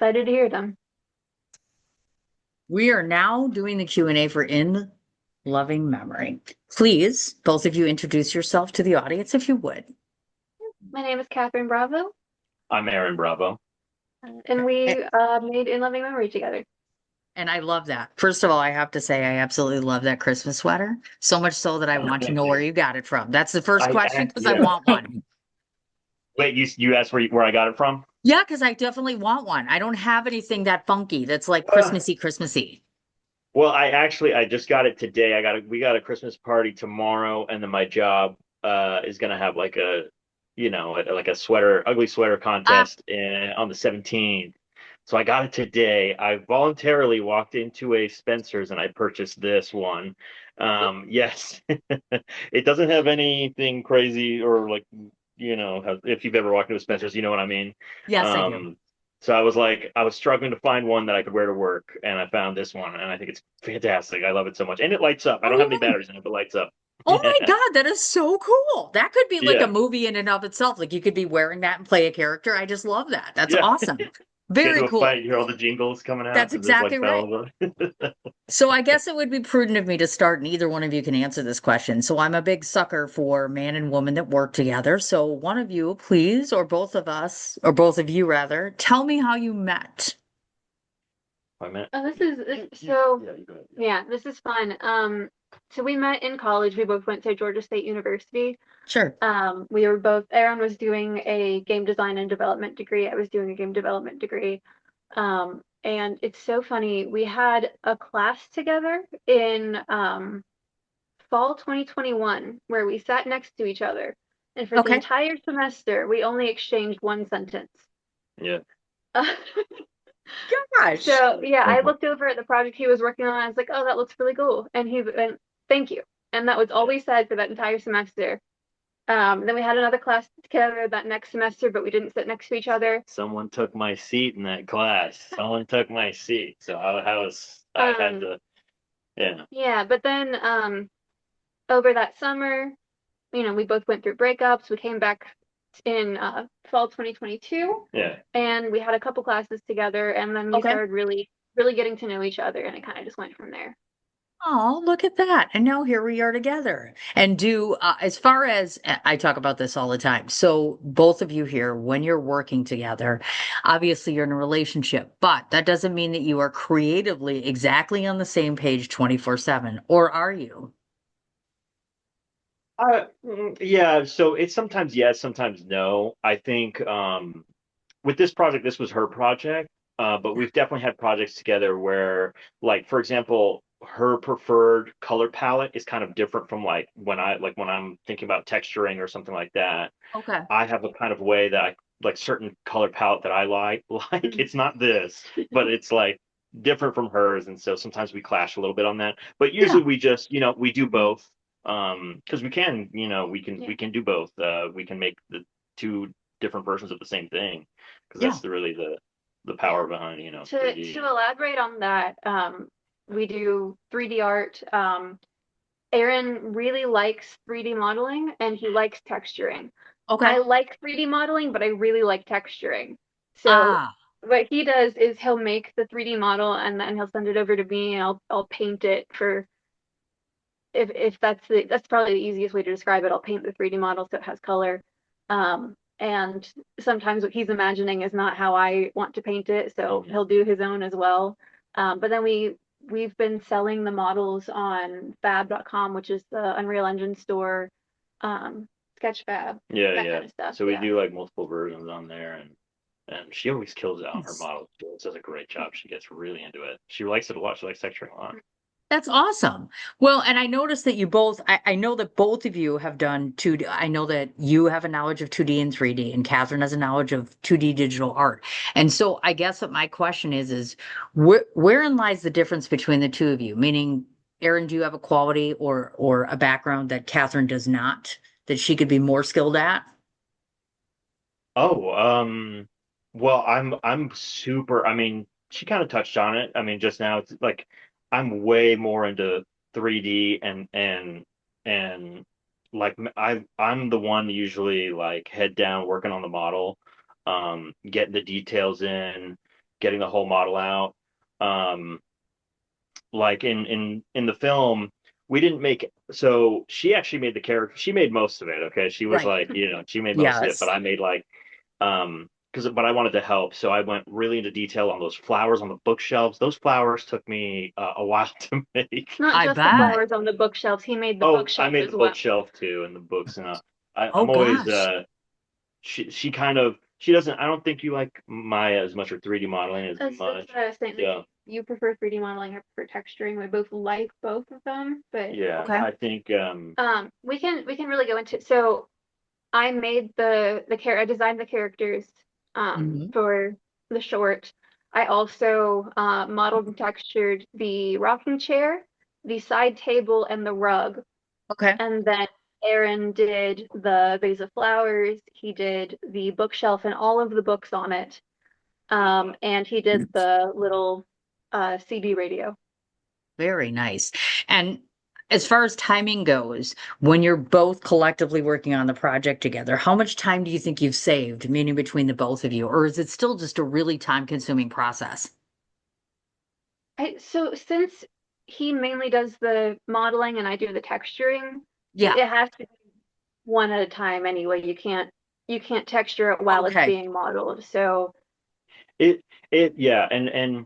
excited to hear them. We are now doing the Q&A for In Loving Memory. Please, both of you introduce yourself to the audience if you would. My name is Catherine Bravo, I'm Aaron Bravo. and A- we made In Loving Memory together. And I love that. First of all, I have to say I absolutely love that Christmas sweater. So much so that I want to Thank know where you. you got it from. That's the first question because I Yeah. want one. Wait, you asked where I got it from? Yeah, because I definitely want one. I don't have anything that funky that's like Uh, Christmassy, Christmassy. well, I just got it today. We got a Christmas party tomorrow, and then my job is gonna have like like a ugly sweater Ah, contest on the 17th. So I got it today. I voluntarily walked into a Spencer's and I purchased this one. Yes, it doesn't have anything crazy or like, if you've ever walked into a Spencer's, you know what I mean. yes, I do. Um, so I was struggling to find one that I could wear to work, and I found this one, and I think it's fantastic. I love it so much, and it lights up. I Oh, don't have any yeah. batteries in it, but lights up. Oh my God, that is so cool. That could be like a Yeah, movie in and of itself. Like you could be wearing that and play a character. I just love that. That's yeah. awesome. Get Very into a fight, cool. you hear all the jingles coming out That's because there's exactly like right. bells. So I guess it would be prudent of me to start, and either one of you can answer this question. So I'm a big sucker for man and woman that work together. So one of you, please, or both of us, or both of you rather, tell me how you met. I meant, Oh, so yeah, you go ahead. yeah, this is fun. So we met in college. We both went to Georgia State University. Sure. We were both. Aaron was doing a game design and development degree. I was doing a game development degree. And it's so funny. We had a class together in fall 2021 where we sat next to each other, and for the Okay. entire semester, we only exchanged one sentence. Yeah. Gosh. So yeah, I Mhm. looked over at the project he was working on. I was like, "Oh, that looks really cool," and he went, "Thank you," and that was all Yeah. we said for that entire semester. Then we had another class together that next semester, but we didn't sit next to each other. Someone took my seat in that class. Someone took my seat. So I had Um, to, yeah, yeah, but then over that summer, we both went through breakups. We came back in fall 2022, yeah. and we had a couple classes together, and then we Okay. started really, really getting to know each other, and it kind of just went from there. Oh, look at that. And now here we are together. And as far as I talk about this all the time. So, both of you here, when you're working together, obviously you're in a relationship, but that doesn't mean that you are creatively exactly on the same page 24/7, or are you? Yeah, so it's sometimes yes, sometimes no. I think with this project, this was her project, but we've definitely had projects together where, like, for example, her preferred color palette is kind of different from when I'm thinking about texturing or something like that. Okay. I have a kind of way that I like certain color palette that I like. Like it's not this, but it's like different from hers, and so sometimes we clash a little bit on that. But Yeah. usually we just, we do both. Because we can, Yeah. we can do both. We can make the two different versions of the same thing because Yeah. that's really the Yeah. power behind, To 3D. elaborate on that, we do 3D art. Aaron really likes 3D modeling and he likes texturing. Okay. I like 3D modeling, but I really like texturing. So Ah, what he does is he'll make the 3D model and then he'll send it over to me and I'll paint it for if that's probably the easiest way to describe it. I'll paint the 3D model so it has color. And sometimes what he's imagining is not how I want to paint it, so Mhm. he'll do his own as well. But then we've been selling the models on fab.com, which is the Unreal Engine store, Sketchfab, Yeah, that yeah. kind of stuff. So we Yeah. do like multiple versions on there, and she always kills it on her yes. models. She always does a great job. She gets really into it. She likes it a lot. She likes texturing a lot. That's awesome. Well, and I noticed that I know that both of you have done 2D. I know that you have a knowledge of 2D and 3D, and Catherine has a knowledge of 2D digital art. And so I guess what my question is wherein lies the difference between the two of you? Meaning, Erin, do you have a quality or a background that Catherine does not, that she could be more skilled at? Oh, well, I'm super. I mean, she kind of touched on it. I mean, just now it's like I'm way more into 3D and like I'm the one usually like head down working on the model, getting the details in, getting the whole model out. Um, like in the film, we didn't make so she actually made the character. She made most of it. Okay, she was Right. like, she made most of it, but Yes. I made like because but I wanted to help, so I went really into detail on those flowers on the bookshelves. Those flowers took me a while to make. Not I just the bet. flowers on the bookshelves, he made the Oh, I bookshelf made as the well. bookshelf too and the books, and Oh I'm always gosh. she kind of she doesn't. I don't think you like Maya as much or 3D modeling as That's much. what I was saying. Like, Yeah, you prefer 3D modeling, I prefer texturing. We both like both of them, but yeah. Okay. I think we can really go into. So I made I designed the characters Hmm. for the short. I also modeled and textured the rocking chair, the side table, and the rug. Okay. And then Aaron did the vase of flowers. He did the bookshelf and all of the books on it. And he did the little CB radio. Very nice. And as far as timing goes, when you're both collectively working on the project together, how much time do you think you've saved, meaning between the both of you? Or is it still just a really time-consuming process? So since he mainly does the modeling and I do the texturing, Yeah. it has to be one at a time anyway. You can't texture it while it's Okay. being modeled. So it yeah, and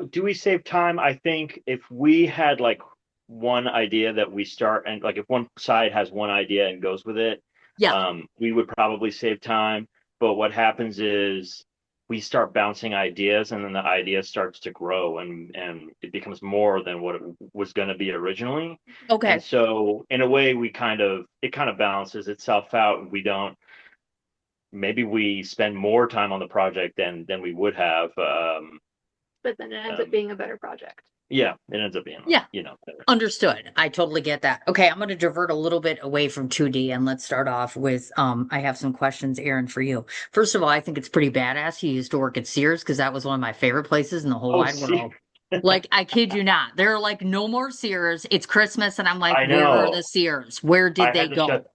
do we save time? I think if we had like one idea that we start and like if one side has one idea and goes with it, Yeah. we would probably save time. But what happens is we start bouncing ideas and then the idea starts to grow and it becomes more than what it was going to be originally. And Okay. so in a way it kind of balances itself out. We don't maybe we spend more time on the project than we would have. but then it ends up Um, being a better project. yeah, it ends up being, Yeah. better. Understood. I totally get that. Okay, I'm going to divert a little bit away from 2D and let's start off with I have some questions, Aaron, for you. First of all, I think it's pretty badass you used to work at Sears because that was one of my favorite places in the whole Oh, wide see, world. Like, I kid you not. There are like no more Sears. It's Christmas and I'm like, I where are the know. Sears? Where I did they had to shut, go?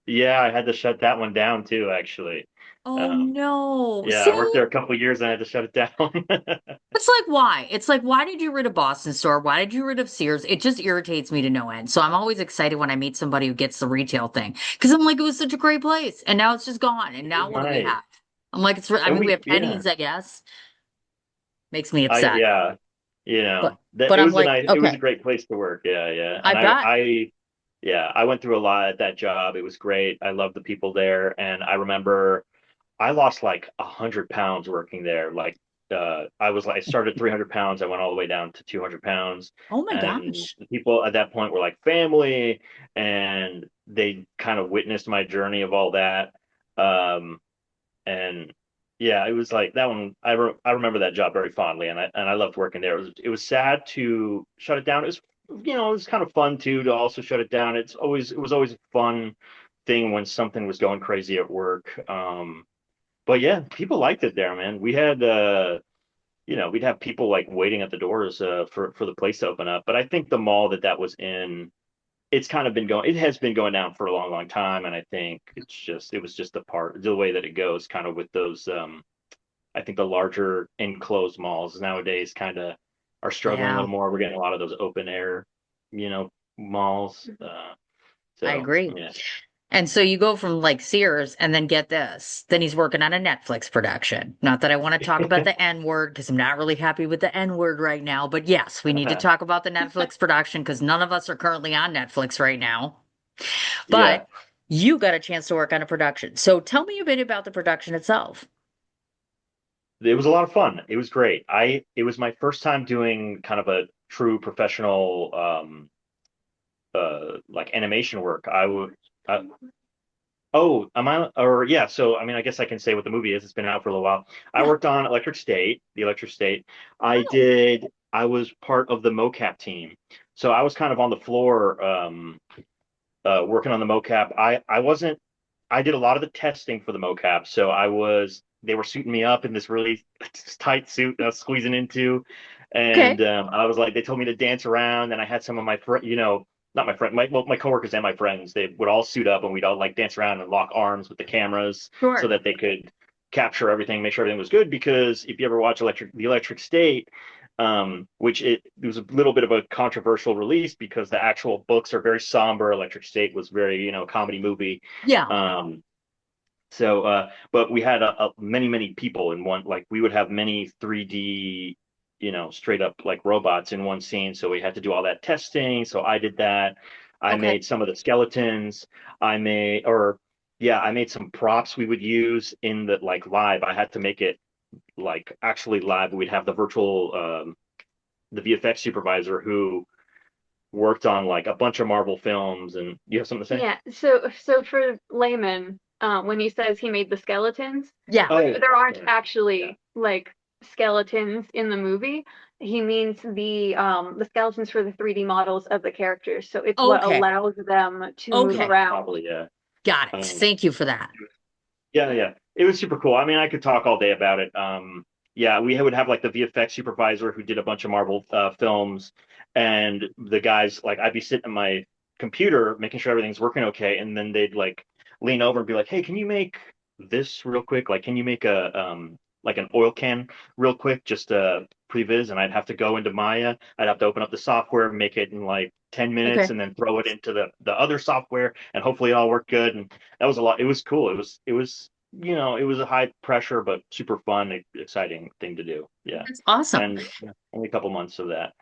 yeah, I had to shut that one down too, actually. Oh Um, no. yeah, I worked See? there a couple of years and I had to shut it down. It's like why? It's like why did you rid of Boston Store? Why did you rid of Sears? It just irritates me to no end. So I'm always excited when I meet somebody who gets the retail thing because I'm like it was such a great place and now it's just gone. And It now was what do we nice. have? I'm like I And mean we we, have yeah, pennies, I guess. Makes me upset. yeah, But that but it I'm was a like nice, it was a okay, great place to work. Yeah, yeah. I And bet. yeah, I went through a lot at that job. It was great. I loved the people there. And I remember I lost like 100 pounds working there. Like I started 300 pounds. I went all the way down to 200 pounds. Oh my And gosh. the people at that point were like family and they kind of witnessed my journey of all that. Um, and yeah, it was like that one. I remember that job very fondly and I loved working there. It was sad to shut it down. It was, it was kind of fun too to also shut it down. It was always a fun thing when something was going crazy at work. But yeah, people liked it there, man. We had we'd have people like waiting at the doors for the place to open up. But I think the mall that was in, it has been going down for a long, long time. And I think it was just the way that it goes kind of with those I think the larger enclosed malls nowadays kind of are struggling a Yeah, little more. We're getting a lot of those open air, malls. I So agree. yeah. And so you go from like Sears and then get this. Then he's working on a Netflix production. Not that I want to talk about the N word because I'm not really happy with the N word right now. But yes, we need to talk about the Netflix production because none of us are currently on Netflix right now. Yeah. But you got a chance to work on a production. So tell me a bit about the production itself. It was a lot of fun. It was great. It was my first time doing kind of a true professional like animation work. Uh, oh, am I or yeah, so I mean I guess I can say what the movie is. It's been out for a little while. I Yeah. worked on The Electric State. Oh, I was part of the mocap team. So I was kind of on the floor working on the mocap. I wasn't I did a lot of the testing for the mocap. So they were suiting me up in this really tight suit that I was squeezing into. okay. And I was like, they told me to dance around. And I had some of my friend, not my friend, my coworkers and my friends, they would all suit up and we'd all like dance around and lock arms with the cameras so Sure. that they could capture everything, make sure everything was good. Because if you ever watch The Electric State, which it was a little bit of a controversial release because the actual books are very somber. Electric State was very, comedy movie. Yeah. But we had many people in one, like we would have many 3D, straight up like robots in one scene. So we had to do all that testing. So I did that. I Okay. made some of the skeletons. I made some props we would use in the like live. I had to make it like actually live. We'd have the the VFX supervisor who worked on like a bunch of Marvel films. And you have something to say? Yeah. So for layman, when he says he made the skeletons, Yeah. Oh, yeah. there aren't Yeah. actually like skeletons in the movie. He means the skeletons for the 3D models of the characters. So it's what Okay. allows them to move Okay. around. Probably, yeah. Got it. Thank you for that. Yeah. It was super cool. I mean, I could talk all day about it. Yeah, we would have like the VFX supervisor who did a bunch of Marvel films, and the guys like I'd be sitting at my computer making sure everything's working okay, and then they'd like lean over and be like, "Hey, can you make this real quick? Like, can you make a like an oil can real quick, just previs?" And I'd have to go into Maya. I'd have to open up the software, make it in like 10 minutes, Okay. and then throw it into the other software, and hopefully it all worked good. And that was a lot. It was cool. It was a high pressure but super fun, exciting thing to do. Yeah. That's awesome. And only a couple months of that.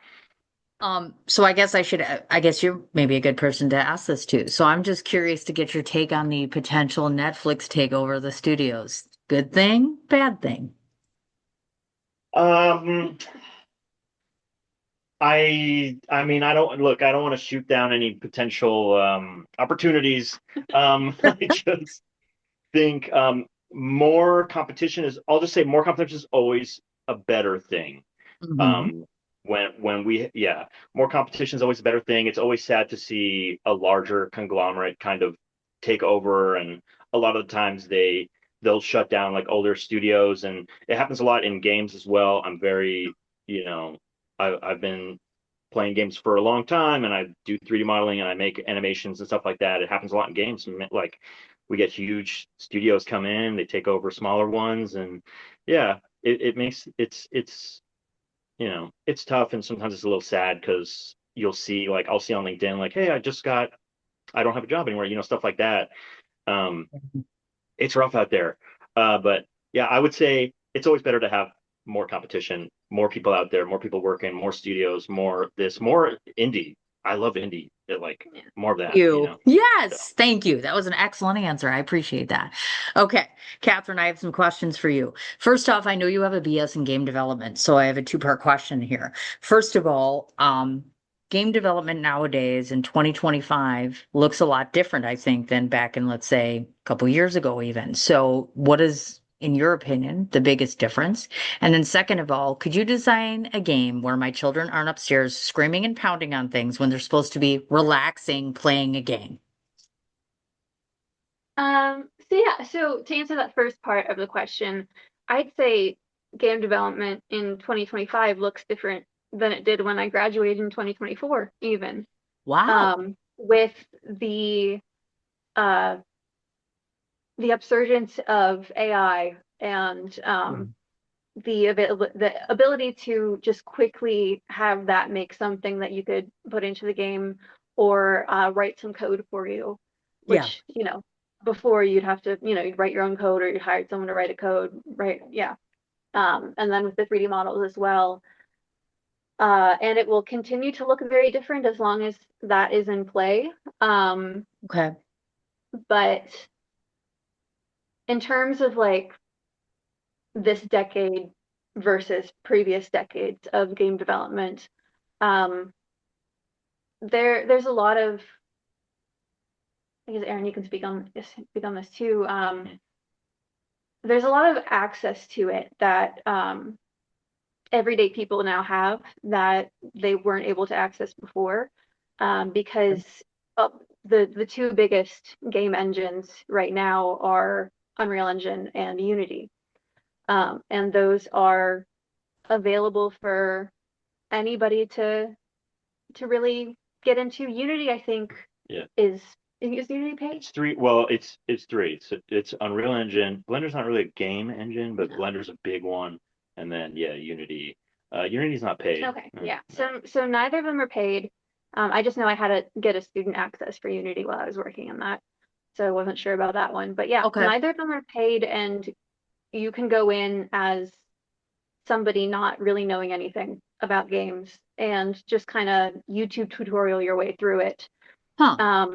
So I guess you're maybe a good person to ask this to. So I'm just curious to get your take on the potential Netflix takeover of the studios. Good thing, bad thing? Um, I mean, I don't want to shoot down any potential opportunities. I just think more competition is, I'll just say more competition is always a better thing. Mhm. Um, more competition is always a better thing. It's always sad to see a larger conglomerate kind of take over, and a lot of the times they'll shut down like older studios, and it happens a lot in games as well. I'm very, you know, I've been playing games for a long time, and I do 3D modeling and I make animations and stuff like that. It happens a lot in games. Like we get huge studios come in, they take over smaller ones, and yeah, it makes it's tough, and sometimes it's a little sad because you'll see like I'll see on LinkedIn like, hey, I don't have a job anymore, stuff like that. Um, it's rough out there. But yeah, I would say it's always better to have more competition, more people out there, more people working, more studios, more indie. I love indie. Like more of that, You. So, Yes, thank you. That was an excellent answer. I appreciate that. Okay, Catherine, I have some questions for you. First off, I know you have a BS in game development, so I have a two-part question here. First of all, game development nowadays in 2025 looks a lot different, I think, than back in, let's say, a couple years ago, even. So, what is, in your opinion, the biggest difference? And then, second of all, could you design a game where my children aren't upstairs screaming and pounding on things when they're supposed to be relaxing, playing a game? So to answer that first part of the question, I'd say game development in 2025 looks different than it did when I graduated in 2024, even. Wow. With uh the upsurgence of AI and the ability to just quickly have that make something that you could put into the game, or write some code for you, Yeah. which, before you'd have to, you'd write your own code, or you hired someone to write a code, right? Yeah. And then with the 3D models as well. And it will continue to look very different as long as that is in play. Okay. But in terms of like this decade versus previous decades of game development, um, there's a lot of, I guess Aaron, you can speak on this too. There's a lot of access to it that everyday people now have that they weren't able to access before, because the two biggest game engines right now are Unreal Engine and Unity. And those are available for anybody to really get into. Unity, I think, yeah. is Is Unity paid? It's three. Well, it's three. So it's Unreal Engine. Blender's not really a game engine, but No. Blender's a big one. And then yeah, Unity. Unity's not paid. Okay, yeah. No. So neither of them are paid. I just know I had to get a student access for Unity while I was working on that. So I wasn't sure about that one. But yeah, Okay. neither of them are paid, and you can go in as somebody not really knowing anything about games and just kind of YouTube tutorial your way through it. Huh.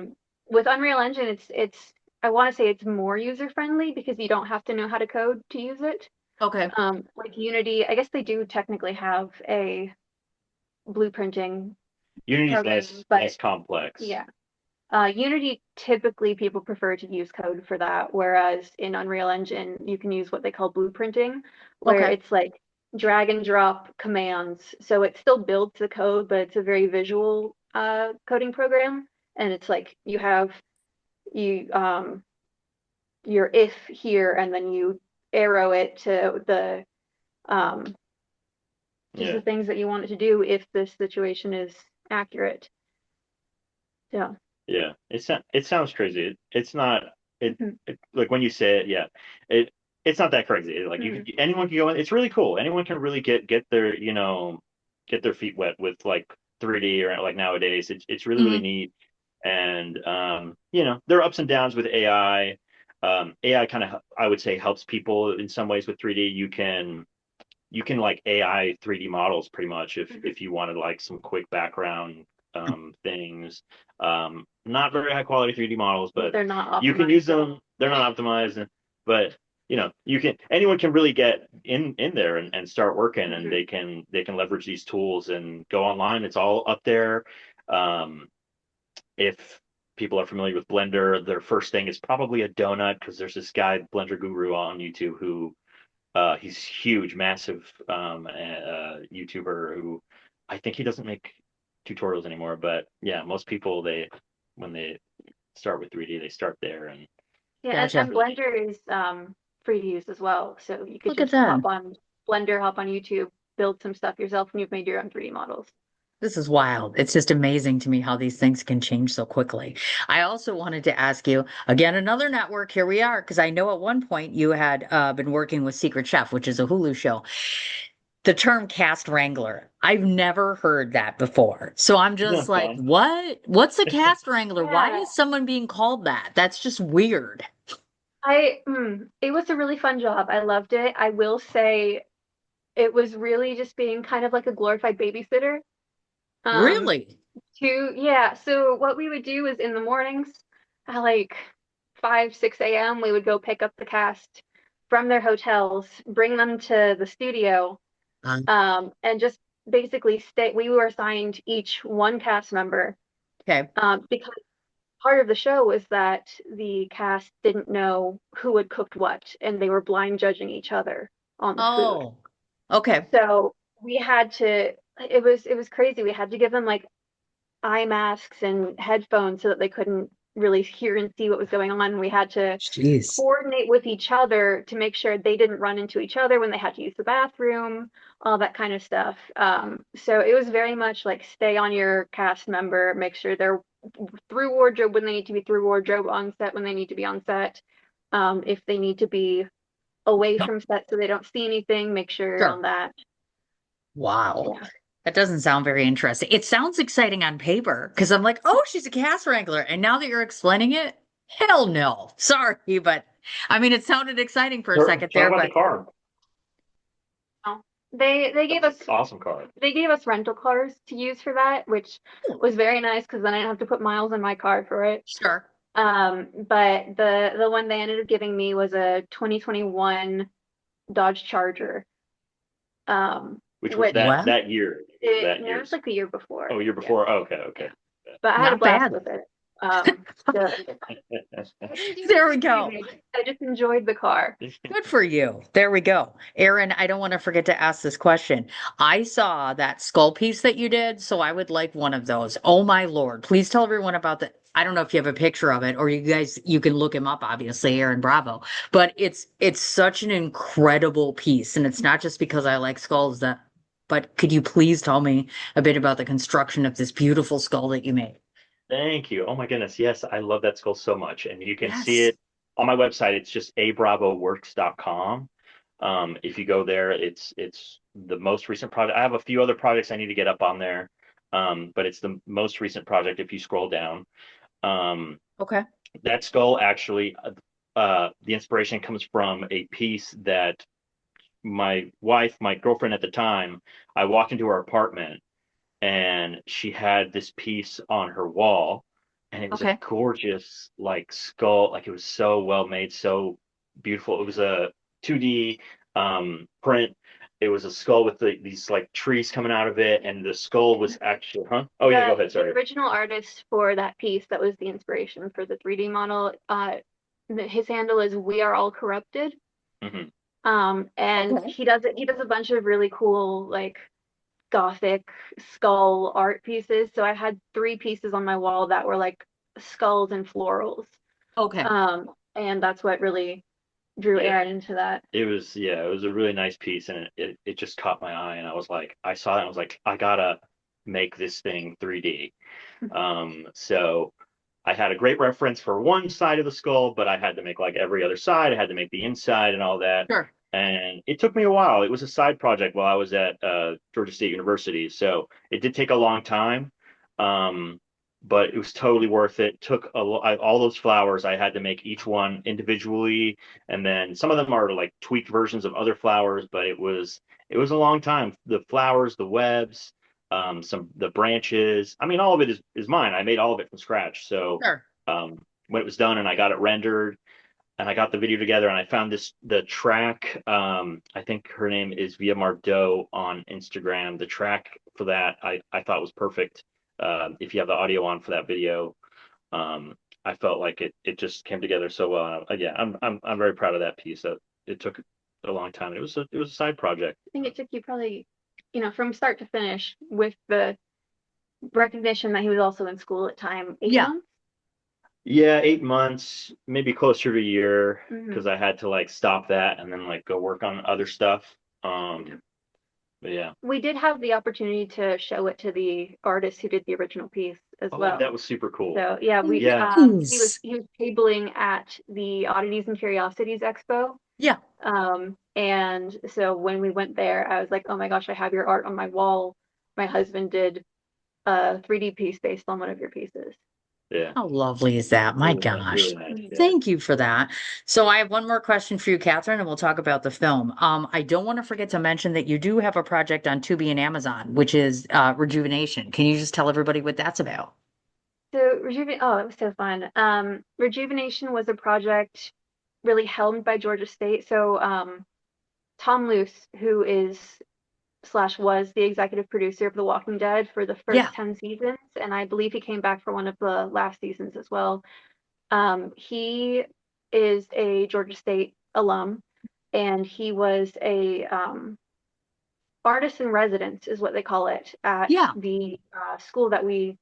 With Unreal Engine, it's I want to say it's more user friendly because you don't have to know how to code to use it. Okay. Like Unity, I guess they do technically have a blueprinting Unity's program, less but less complex. yeah. Unity, typically people prefer to use code for that, whereas in Unreal Engine, you can use what they call blueprinting, where Okay. it's like drag and drop commands. So it still builds the code, but it's a very visual coding program. And it's like you have your if here, and then you arrow it to the just Yeah. the things that you want it to do if this situation is accurate. Yeah. Yeah. It sounds crazy. It's not. Mhm. Like when you say it, yeah. It's not that crazy. Like Mhm. anyone can go in. It's really cool. Anyone can really get their get their feet wet with like 3D or like nowadays. It's really Mhm. neat. And there are ups and downs with AI. AI kind of, I would say, helps people in some ways with 3D. You can like AI 3D models pretty much if you wanted like some quick background things. Not very high quality 3D models, but They're not you can optimized. use them. They're not optimized, but anyone can really get in there and start working, and Mhm. they can leverage these tools and go online. It's all up there. Um, if people are familiar with Blender, their first thing is probably a donut because there's this guy, Blender Guru, on YouTube who he's huge, massive YouTuber who I think he doesn't make tutorials anymore. But yeah, most people when they start with 3D, they start there and Yeah, and Gotcha. Blender is free to use as well. So you could Look at just that. hop on Blender, hop on YouTube, build some stuff yourself, and you've made your own 3D models. This is wild. It's just amazing to me how these things can change so quickly. I also wanted to ask you again, another network. Here we are, because I know at one point you had been working with Secret Chef, which is a Hulu show. The term cast wrangler, I've never heard that before. So I'm yeah, just like, fun. what? What's a cast wrangler? Why Yeah, is someone being called that? That's just weird. it was a really fun job. I loved it. I will say it was really just being kind of like a glorified babysitter. Um, Really? yeah, so what we would do is in the mornings at like 5, 6 a.m., we would go pick up the cast from their hotels, bring them to the studio, Uh, and just basically stay. We were assigned each one cast member, okay. because part of the show was that the cast didn't know who had cooked what, and they were blind judging each other on the food. Oh, okay. So we had to. It was crazy. We had to give them like eye masks and headphones so that they couldn't really hear and see what was going on. We had to Jeez. coordinate with each other to make sure they didn't run into each other when they had to use the bathroom, all that kind of stuff. So it was very much like stay on your cast member, make sure they're through wardrobe when they need to be through wardrobe, on set when they need to be on set. If they need to be away from set so they don't see anything, make sure you're on Sure. that. Wow. Yeah. That doesn't sound very interesting. It sounds exciting on paper because I'm like, oh, she's a cast wrangler. And now that you're explaining it, hell no. Sorry, but I mean, it sounded exciting for a second Talk there, about the but car. No. They gave us Awesome car. they gave us rental cars to use for that, which was very nice because then I didn't have to put miles in my car for it. sure. But the one they ended up giving me was a 2021 Dodge Charger. Which was Which Well, that year. it That no, it was year's. like the year before. Oh, year Yeah, before. Okay, yeah. okay. But I had a not blast bad. with it. Um, the, There we go. I just enjoyed the car. Good for you. There we go. Aaron, I don't want to forget to ask this question. I saw that skull piece that you did, so I would like one of those. Oh my Lord. Please tell everyone about the I don't know if you have a picture of it or you can look him up, obviously, Aaron Bravo. But it's such an incredible piece. And it's not just because I like skulls but could you please tell me a bit about the construction of this beautiful skull that you made? Thank you. Oh my goodness. Yes, I love that skull so much. And you can see Yes. it on my website. It's just abravoworks.com. If you go there, it's the most recent project. I have a few other projects I need to get up on there. But it's the most recent project if you scroll down. Um, Okay. that skull actually, the inspiration comes from a piece that my wife, my girlfriend at the time, I walked into her apartment and she had this piece on her wall, and it was a Okay. gorgeous like skull. Like it was so well made, so beautiful. It was a 2D print. It was a skull with these like trees coming out of it, and the skull was actually, huh? Oh yeah, go ahead. The Sorry. original artist for that piece that was the inspiration for the 3D model, his handle is We Are All Corrupted. Hmm. And Okay. he does a bunch of really cool like gothic skull art pieces. So I had three pieces on my wall that were like skulls and florals. Okay. And that's what really drew Yeah. Aaron into that. It was a really nice piece, and it just caught my eye, and I was like, I saw that, and I was like, I gotta make this thing 3D. So I had a great reference for one side of the skull, but I had to make like every other side. I had to make the inside and all that. Sure. And it took me a while. It was a side project while I was at Georgia State University. So it did take a long time. Um, but it was totally worth it. Took all those flowers. I had to make each one individually. And then some of them are like tweaked versions of other flowers, but it was a long time. The flowers, the webs, some the branches. I mean, all of it is mine. I made all of it from scratch. So Sure. when it was done and I got it rendered and I got the video together and I found the track. I think her name is Via Mardeau on Instagram. The track for that I thought was perfect. If you have the audio on for that video, I felt like it just came together so well. And yeah, I'm very proud of that piece. It took a long time. It was a side project. I think it took you probably, from start to finish with the recognition that he was also in school at time, eight Yeah. months. Yeah, 8 months, maybe closer to a year, Hmm. because I had to like stop that and then like go work on other stuff. But yeah. We did have the opportunity to show it to the artist who did the original piece as Oh, that well. was super cool. So yeah, Yeah. Nice. he was tabling at the Oddities and Curiosities Expo. Yeah. And so when we went there, I was like, oh my gosh, I have your art on my wall. My husband did a 3D piece based on one of your pieces. Yeah. How lovely is that? My Really nice. gosh. Really nice. Yeah. Thank you for that. So I have one more question for you, Catherine, and we'll talk about the film. I don't want to forget to mention that you do have a project on Tubi and Amazon, which is Rejuvenation. Can you just tell everybody what that's about? So oh, it was so fun. Rejuvenation was a project really helmed by Georgia State. So Tom Luce, who is slash was the executive producer of The Walking Dead for the Yeah. first 10 seasons, and I believe he came back for one of the last seasons as well. He is a Georgia State alum, and he was a artist in residence, is what they call it, at Yeah. the school that we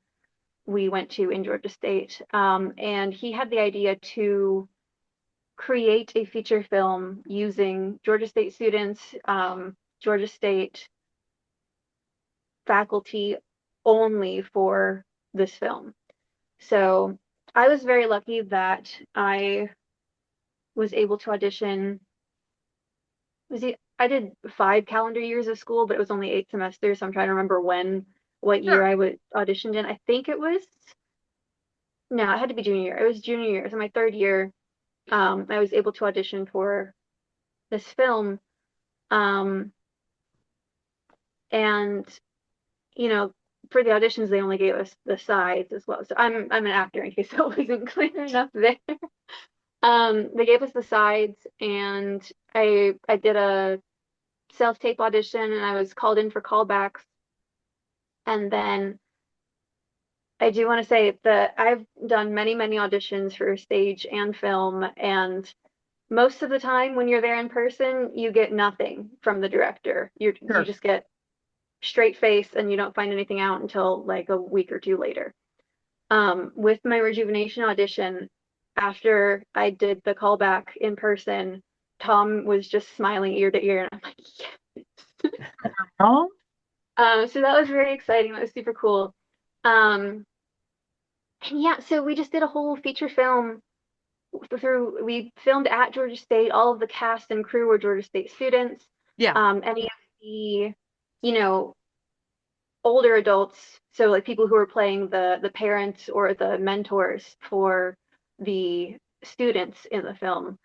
went to in Georgia State. And he had the idea to create a feature film using Georgia State students, Georgia State faculty only for this film. So I was very lucky that I was able to audition. I did 5 calendar years of school, but it was only 8 semesters. So I'm trying to remember what year Sure. I would auditioned in. I think it was no, it had to be junior year. It was junior year. So my third year, I was able to audition for this film. Um, and you know, for the auditions, they only gave us the sides as well. So I'm an actor in case that wasn't clear enough there. They gave us the sides, and I did a self-tape audition, and I was called in for callbacks. And then I do want to say that I've done many, many auditions for stage and film, and most of the time when you're there in person, you get nothing from the director. You Sure. just get straight face, and you don't find anything out until like a week or two later. With my rejuvenation audition, after I did the callback in person, Tom was just smiling ear to ear, and I'm like, yes. Oh, So that was very exciting. That was super cool. Um, And yeah, so we just did a whole feature film we filmed at Georgia State. All of the cast and crew were Georgia State students. Yeah. Any of the, you know, older adults, so like people who were playing the parents or the mentors for the students in the film.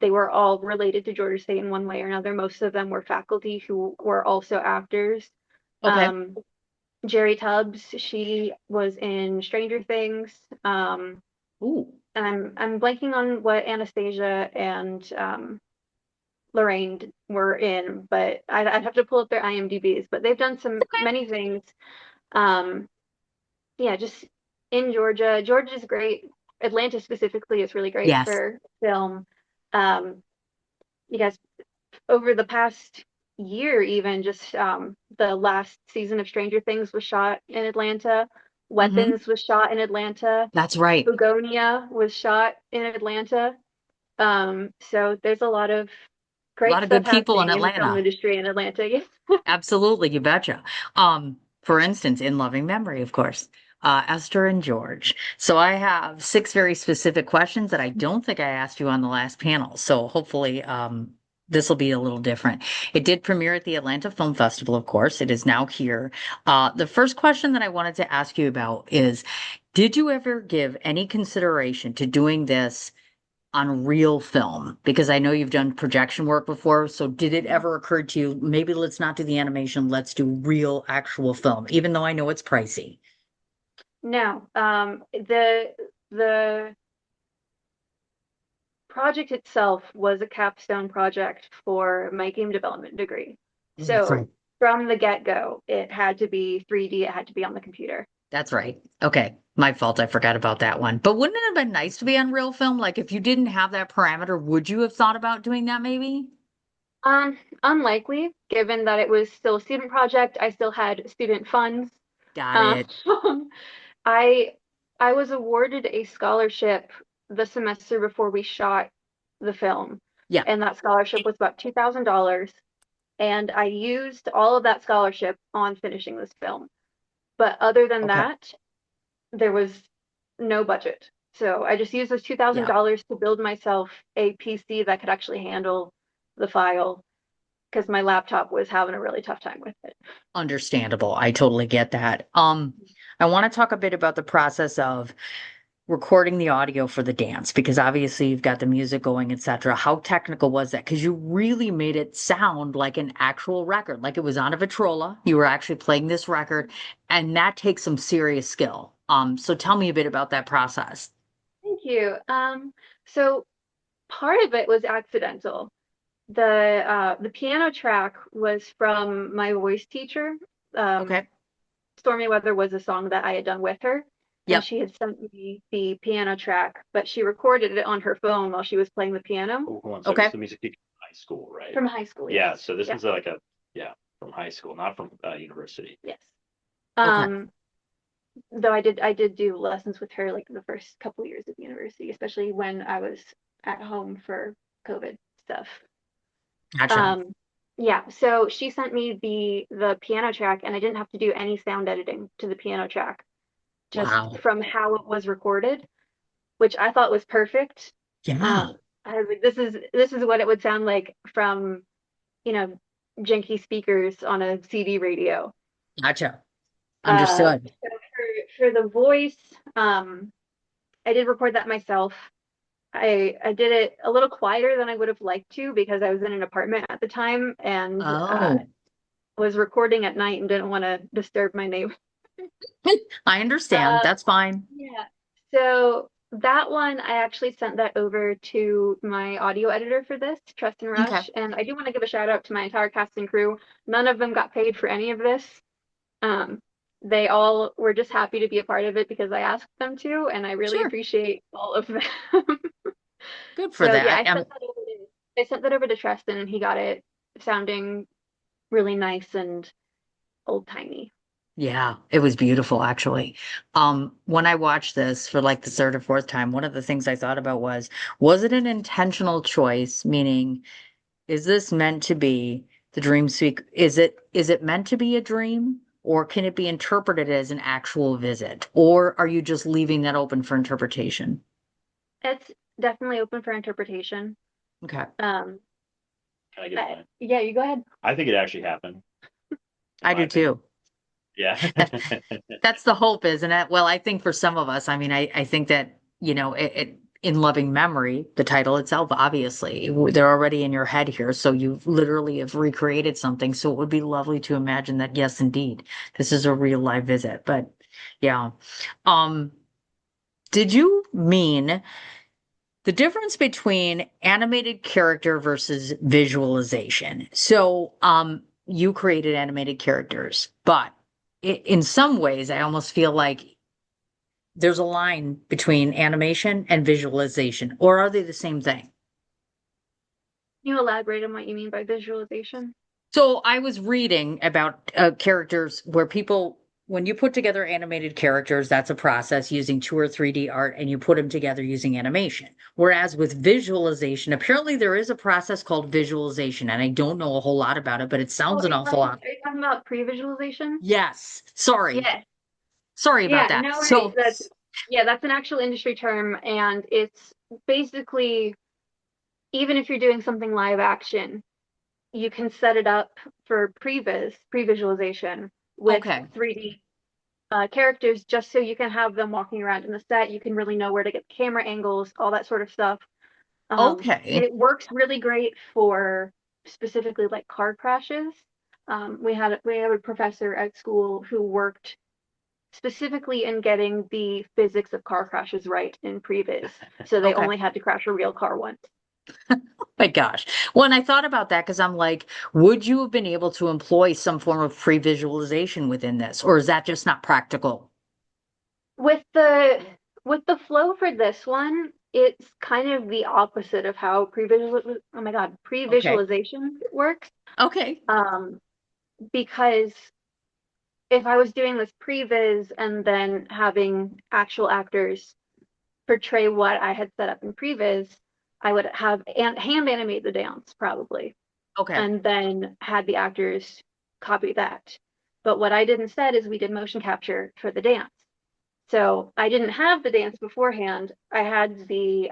They were all related to Georgia State in one way or another. Most of them were faculty who were also actors. Okay. Jerry Tubbs, she was in Stranger Things. Ooh. And I'm blanking on what Anastasia and Lorraine were in, but I'd have to pull up their IMDb's. But they've done some Okay. many things. Um, yeah, just in Georgia. Georgia's great. Atlanta specifically is really great Yes. for film. Um, you guys, over the past year, even just the last season of Stranger Things was shot in Atlanta. Hmm. Weapons was shot in Atlanta. That's right. Begonia was shot in Atlanta. So there's a lot of A great lot of stuff good people in happening in the film Atlanta. industry in Atlanta. Yes. Absolutely, you betcha. For instance, in loving memory, of course, Esther and George. So I have six very specific questions that I don't think I asked you on the last panel. So hopefully, this will be a little different. It did premiere at the Atlanta Film Festival, of course. It is now here. The first question that I wanted to ask you about is, did you ever give any consideration to doing this on real film? Because I know you've done projection work before. So did it ever occur to you, maybe let's not do the animation, let's do real actual film, even though I know it's pricey? No. The project itself was a capstone project for my game development degree. That's right. So from the get-go, it had to be 3D, it had to be on the computer. That's right. Okay. My fault. I forgot about that one. But wouldn't it have been nice to be on real film? Like if you didn't have that parameter, would you have thought about doing that maybe? Unlikely, given that it was still a student project. I still had student funds. Got Um, it. I I was awarded a scholarship the semester before we shot the film, Yeah. and that scholarship was about $2,000. And I used all of that scholarship on finishing this film. But other than Okay. that, there was no budget. So I just used those Yeah. $2,000 to build myself a PC that could actually handle the file because my laptop was having a really tough time with it. Understandable. I totally get that. I want to talk a bit about the process of recording the audio for the dance because obviously you've got the music going, etc. How technical was that? Because you really made it sound like an actual record, like it was on a Victrola. You were actually playing this record, and that takes some serious skill. So tell me a bit about that process. Thank you. So part of it was accidental. The piano track was from my voice teacher. Um, Okay. Stormy Weather was a song that I had done with her, and Yep. she had sent me the piano track, but she recorded it on her phone while she was playing the piano Oh, hold on. So Okay. the music teacher from high school, right? from high school. Yeah. Yes. So this Yeah. was like yeah, from high school, not from university. Yes. Okay. Though I did do lessons with her like the first couple years of university, especially when I was at home for COVID stuff. Gotcha. Um, yeah, so she sent me the piano track, and I didn't have to do any sound editing to the piano track, just Wow. from how it was recorded, which I thought was perfect. Yeah. Um, I was like, this is what it would sound like from, you know, janky speakers on a CD radio. Gotcha. Uh, Understood. so for the voice, I did record that myself. I did it a little quieter than I would have liked to because I was in an apartment at the time and Oh, was recording at night and didn't want to disturb my neighbor. I understand. Uh, That's fine. yeah. So that one, I actually sent that over to my audio editor for this, Trust and Okay. Rush. And I do want to give a shout out to my entire cast and crew. None of them got paid for any of this. Um, they all were just happy to be a part of it because I asked them to, and I really Sure. appreciate all of them. Good for So yeah, that. I sent that over to Tristan, and he got it sounding really nice and old timey. Yeah, it was beautiful actually. When I watched this for like the third or fourth time, one of the things I thought about was it an intentional choice? Meaning, is this meant to be the dream speak? Is it meant to be a dream? or can it be interpreted as an actual visit? Or are you just leaving that open for interpretation? It's definitely open for interpretation. Okay. Um, Can I get mine? yeah, you go ahead. I think it actually happened. in I my do opinion. too. Yeah. That's the hope, isn't it? Well, I think for some of us, I mean, I think that, in loving memory, the title itself, obviously, they're already in your head here. So you literally have recreated something. So it would be lovely to imagine that, yes, indeed, this is a real live visit. But yeah. Um, did you mean the difference between animated character versus visualization? So, you created animated characters, but in some ways, I almost feel like there's a line between animation and visualization, or are they the same thing? Can you elaborate on what you mean by visualization? So I was reading about characters where when you put together animated characters, that's a process using 2 or 3D art and you put them together using animation. Whereas with visualization, apparently there is a process called visualization, and I don't know a whole lot about it, but it Oh, sounds an awful lot. are you talking about pre-visualization? Yes. Sorry. Yes. Sorry about Yeah, that. no worries. So, That's an actual industry term, and it's basically, even if you're doing something live action, you can set it up for pre-visualization with okay. 3D characters, just so you can have them walking around in the set. You can really know where to get the camera angles, all that sort of stuff. Okay. It works really great for specifically like car crashes. We had a professor at school who worked specifically in getting the physics of car crashes right in previs. So they Okay. only had to crash a real car once. My gosh. When I thought about that, because I'm like, would you have been able to employ some form of pre-visualization within this, or is that just not practical? With the with the flow for this one, it's kind of the opposite of how Okay. pre-visualization works. Okay. Um, because if I was doing this previs and then having actual actors portray what I had set up in previs, I would have hand animate the dance probably, Okay. and then had the actors copy that. But what I did instead is we did motion capture for the dance. So I didn't have the dance beforehand. I had the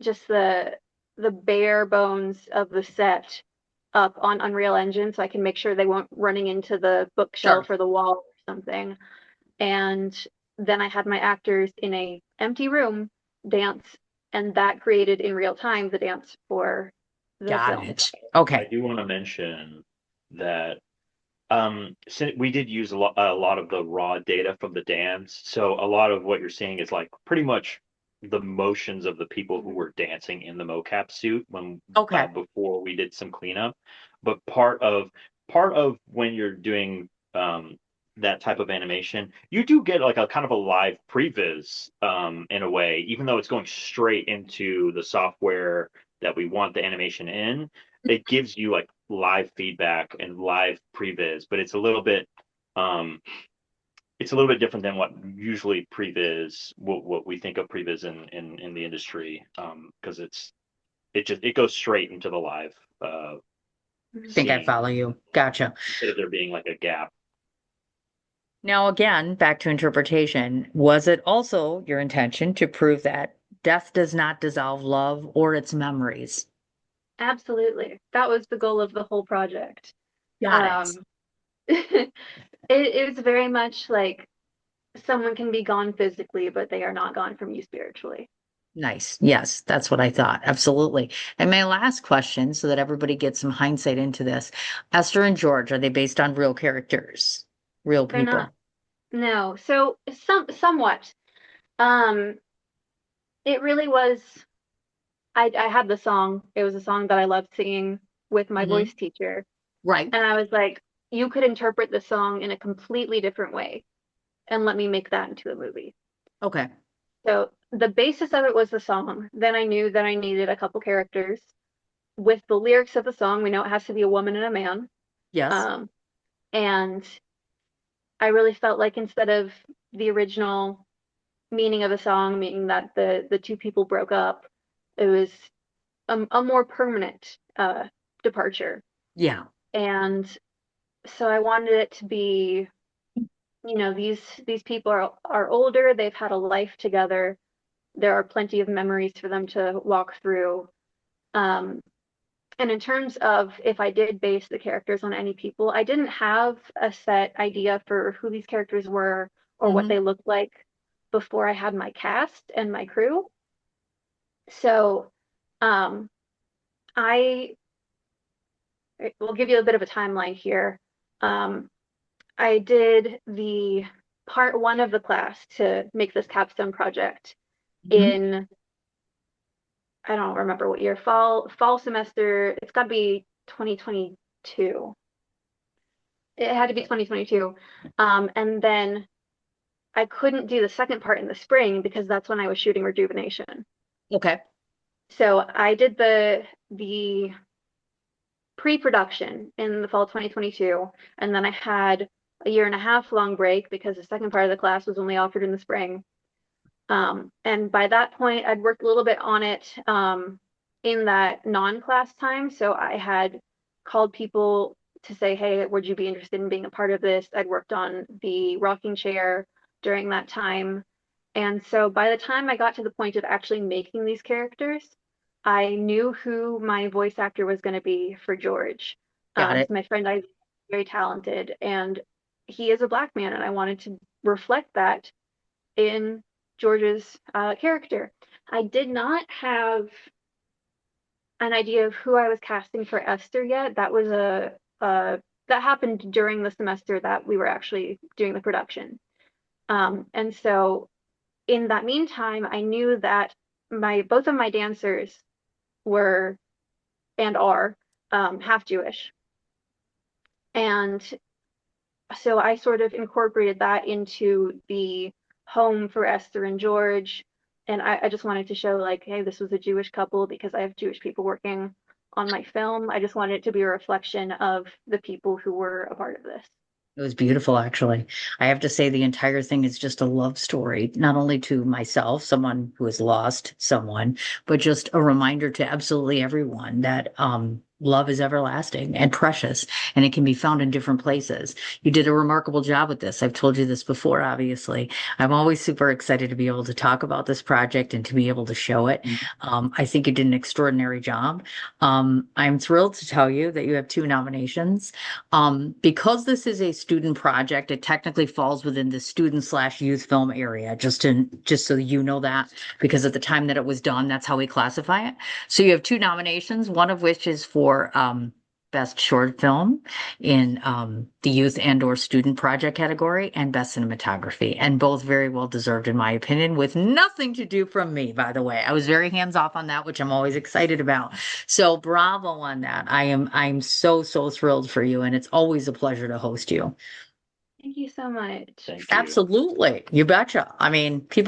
just the bare bones of the set up on Unreal Engine, so I can make sure they weren't running into the Sure. bookshelf or the wall or something. And then I had my actors in a empty room dance, and that created in real time the dance for the Got film. it. I Okay. do want to mention that we did use a lot of the raw data from the dance. So a lot of what you're seeing is like pretty much the motions of the people who were dancing in the mocap suit Okay. before we did some cleanup. But part of when you're doing that type of animation, you do get like a kind of a live previs in a way, even though it's going straight into the software that we want the animation in. It gives you like live feedback and live previs, but um it's a little bit different than what usually previs what we think of previs in the industry, because it goes straight into the live Think I scene follow you. Gotcha. instead of there being like a gap. Now, again, back to interpretation. Was it also your intention to prove that death does not dissolve love or its memories? Absolutely. That was the goal of the whole project. Got it. Um, it was very much like someone can be gone physically, but they are not gone from you spiritually. Nice. Yes, that's what I thought. Absolutely. And my last question, so that everybody gets some hindsight into this. Esther and George, are they based on real characters? Real They're not. people? No. So somewhat. Um, it really was. I had the song. It was a song that I loved singing with my Hmm. voice teacher, Right. and I was like, you could interpret the song in a completely different way and let me make that into a movie. Okay. So the basis of it was the song. Then I knew that I needed a couple characters. With the lyrics of the song, we know it has to be a woman and a man. Yes. Um, and I really felt like instead of the original meaning of the song, meaning that the two people broke up, it was a more permanent departure. Yeah. And so I wanted it to be, these people are older, they've had a life together. There are plenty of memories for them to walk through. Um, and in terms of if I did base the characters on any people, I didn't have a set idea for who these characters were or what Mhm. they looked like before I had my cast and my crew. So, um, I will give you a bit of a timeline here. Um, I did the part one of the class to make this capstone project Mhm. in, I don't remember what year, fall semester. It's got to be 2022. It had to be 2022. And then I couldn't do the second part in the spring because that's when I was shooting Rejuvenation. Okay. So I did the pre-production in the fall 2022, and then I had a year and a half long break because the second part of the class was only offered in the spring. And by that point, I'd worked a little bit on it in that non-class time. So I had called people to say, hey, would you be interested in being a part of this? I'd worked on the rocking chair during that time. And so by the time I got to the point of actually making these characters, I knew who my voice actor was going to be for George. Got So it. my friend I very talented, and he is a black man, and I wanted to reflect that in George's character. I did not have an idea of who I was casting for Esther yet. That happened during the semester that we were actually doing the production. And so in that meantime, I knew that my both of my dancers were and are half Jewish. And so I sort of incorporated that into the home for Esther and George. And I just wanted to show, like, hey, this was a Jewish couple because I have Jewish people working on my film. I just wanted it to be a reflection of the people who were a part of this. It was beautiful, actually. I have to say, the entire thing is just a love story, not only to myself, someone who has lost someone, but just a reminder to absolutely everyone that love is everlasting and precious, and it can be found in different places. You did a remarkable job with this. I've told you this before, obviously. I'm always super excited to be able to talk about this project and to be able to show it. I think you did an extraordinary job. I'm thrilled to tell you that you have 2 nominations. Because this is a student project, it technically falls within the student/youth film area, just so you know that, because at the time that it was done, that's how we classify it. So you have 2 nominations, one of which is for Best Short Film in the Youth and/or Student Project category, and Best Cinematography, and both very well deserved in my opinion, with nothing to do from me, by the way. I was very hands off on that, which I'm always excited about. So bravo on that. I'm so thrilled for you, and it's always a pleasure to host you. Thank you so much. Thank you. Absolutely. You betcha. I mean, people